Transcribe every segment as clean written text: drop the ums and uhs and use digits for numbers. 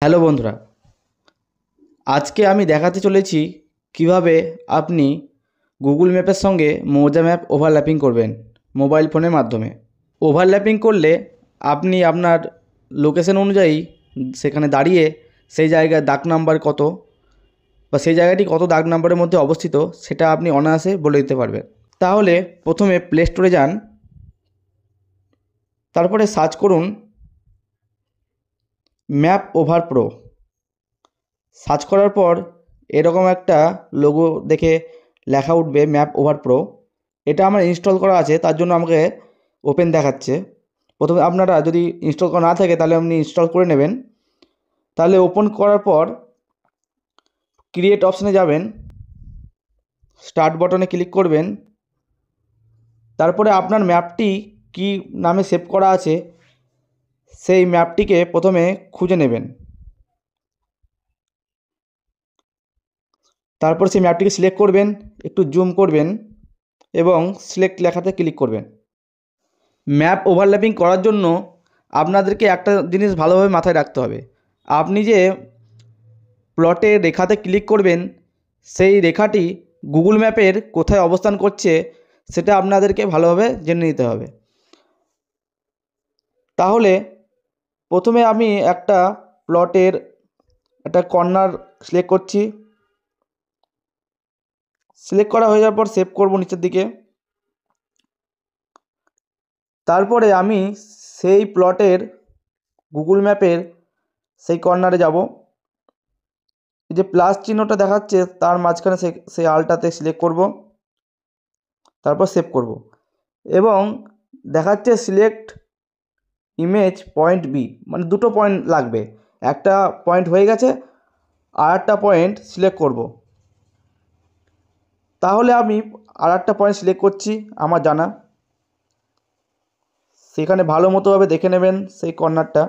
Hello বন্ধুরা, আজকে আমি দেখাতে চলেছি কিভাবে আপনি গুগল ম্যাপের সঙ্গে মৌজা ম্যাপ ওভারল্যাপিং করবেন মোবাইল ফোনের মাধ্যমে। ওভারল্যাপিং করলে আপনি আপনার লোকেশন অনুযায়ী সেখানে দাঁড়িয়ে সেই জায়গার দাগ নাম্বার কত বা সেই জায়গাটি কত দাগ নাম্বারের মধ্যে অবস্থিত সেটা আপনি অনায়াসে বলে দিতে পারবেন। তাহলে প্রথমে প্লে স্টোরে যান, তারপরে সার্চ করুন ম্যাপ ওভার প্রো। সার্চ করার পর এরকম একটা লোগো দেখে লেখা উঠবে ম্যাপ ওভার প্রো। এটা আমার ইনস্টল করা আছে, তার জন্য আমাকে ওপেন দেখাচ্ছে। প্রথমে আপনারা যদি ইনস্টল করা না থাকে তাহলে আপনি ইনস্টল করে নেবেন। তাহলে ওপেন করার পর ক্রিয়েট অপশানে যাবেন, স্টার্ট বাটনে ক্লিক করবেন। তারপরে আপনার ম্যাপটি কি নামে সেভ করা আছে সেই ম্যাপটিকে প্রথমে খুঁজে নেবেন। তারপর সেই ম্যাপটিকে সিলেক্ট করবেন, একটু জুম করবেন এবং সিলেক্ট লেখাতে ক্লিক করবেন। ম্যাপ ওভারল্যাপিং করার জন্য আপনাদেরকে একটা জিনিস ভালোভাবে মাথায় রাখতে হবে। আপনি যে প্লটের রেখাতে ক্লিক করবেন সেই রেখাটি গুগল ম্যাপের কোথায় অবস্থান করছে সেটা আপনাদেরকে ভালোভাবে জেনে নিতে হবে। তাহলে প্রথমে আমি একটা প্লটের একটা কর্নার সিলেক্ট করছি। সিলেক্ট করা হয়ে যাওয়ার পর সেভ করব নিচের দিকে। তারপরে আমি সেই প্লটের গুগল ম্যাপের সেই কর্নারে যাব। এই যে প্লাস চিহ্নটা দেখাচ্ছে তার মাঝখানে সেই আলটাতে সিলেক্ট করব, তারপর সেভ করব এবং দেখাচ্ছে সিলেক্ট ইমেজ পয়েন্ট বি, মানে দুটো পয়েন্ট লাগবে। একটা পয়েন্ট হয়ে গেছে, আর একটা পয়েন্ট সিলেক্ট করব। তাহলে আমি আর একটা পয়েন্ট সিলেক্ট করছি আমার জানা, সেখানে ভালো মতোভাবে দেখে নেবেন সেই কর্নারটা,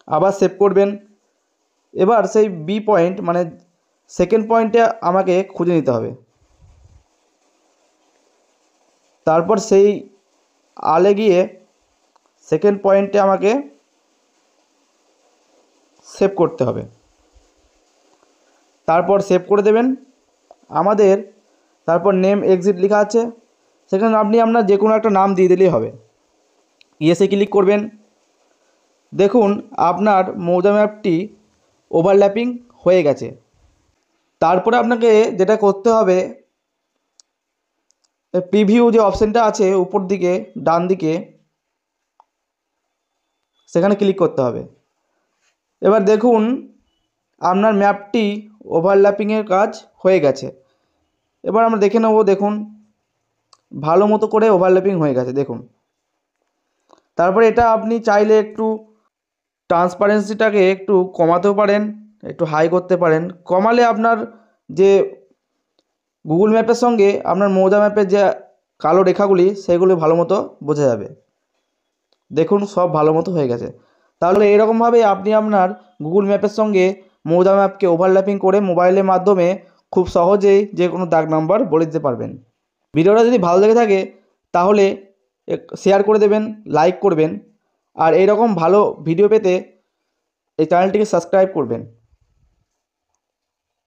আবার সেভ করবেন। এবার সেই বি পয়েন্ট মানে সেকেন্ড পয়েন্টে আমাকে খুঁজে নিতে হবে। তারপর সেই আলে গিয়ে সেকেন্ড পয়েন্টে আমাকে সেভ করতে হবে। তারপর সেভ করে দেবেন আমাদের। তারপর নেম এক্সিট লেখা আছে, সেখানে আপনি আপনার যে কোনো একটা নাম দিয়ে দিলেই হবে। ইয়েসে ক্লিক করবেন। দেখুন আপনার মৌজা ম্যাপটি ওভারল্যাপিং হয়ে গেছে। তারপরে আপনাকে যেটা করতে হবে, প্রিভিউ যে অপশানটা আছে উপর দিকে ডান দিকে, সেখানে ক্লিক করতে হবে। এবার দেখুন আপনার ম্যাপটি ওভারল্যাপিংয়ের কাজ হয়ে গেছে। এবার আমরা দেখে নেব, দেখুন ভালো মতো করে ওভারল্যাপিং হয়ে গেছে দেখুন। তারপরে এটা আপনি চাইলে একটু ট্রান্সপারেন্সিটাকে একটু কমাতেও পারেন, একটু হাই করতে পারেন। কমালে আপনার যে গুগল ম্যাপের সঙ্গে আপনার মৌজা ম্যাপের যে কালো রেখাগুলি সেগুলি ভালো মতো বোঝা যাবে। দেখুন সব ভালো মতো হয়ে গেছে। তাহলে এরকমভাবে আপনি আপনার গুগল ম্যাপের সঙ্গে মৌজা ম্যাপকে ওভারল্যাপিং করে মোবাইলের মাধ্যমে খুব সহজেই যে কোনো দাগ নাম্বার বলে দিতে পারবেন। ভিডিওটা যদি ভালো লেগে থাকে তাহলে শেয়ার করে দেবেন, লাইক করবেন, আর এইরকম ভালো ভিডিও পেতে এই চ্যানেলটিকে সাবস্ক্রাইব করবেন।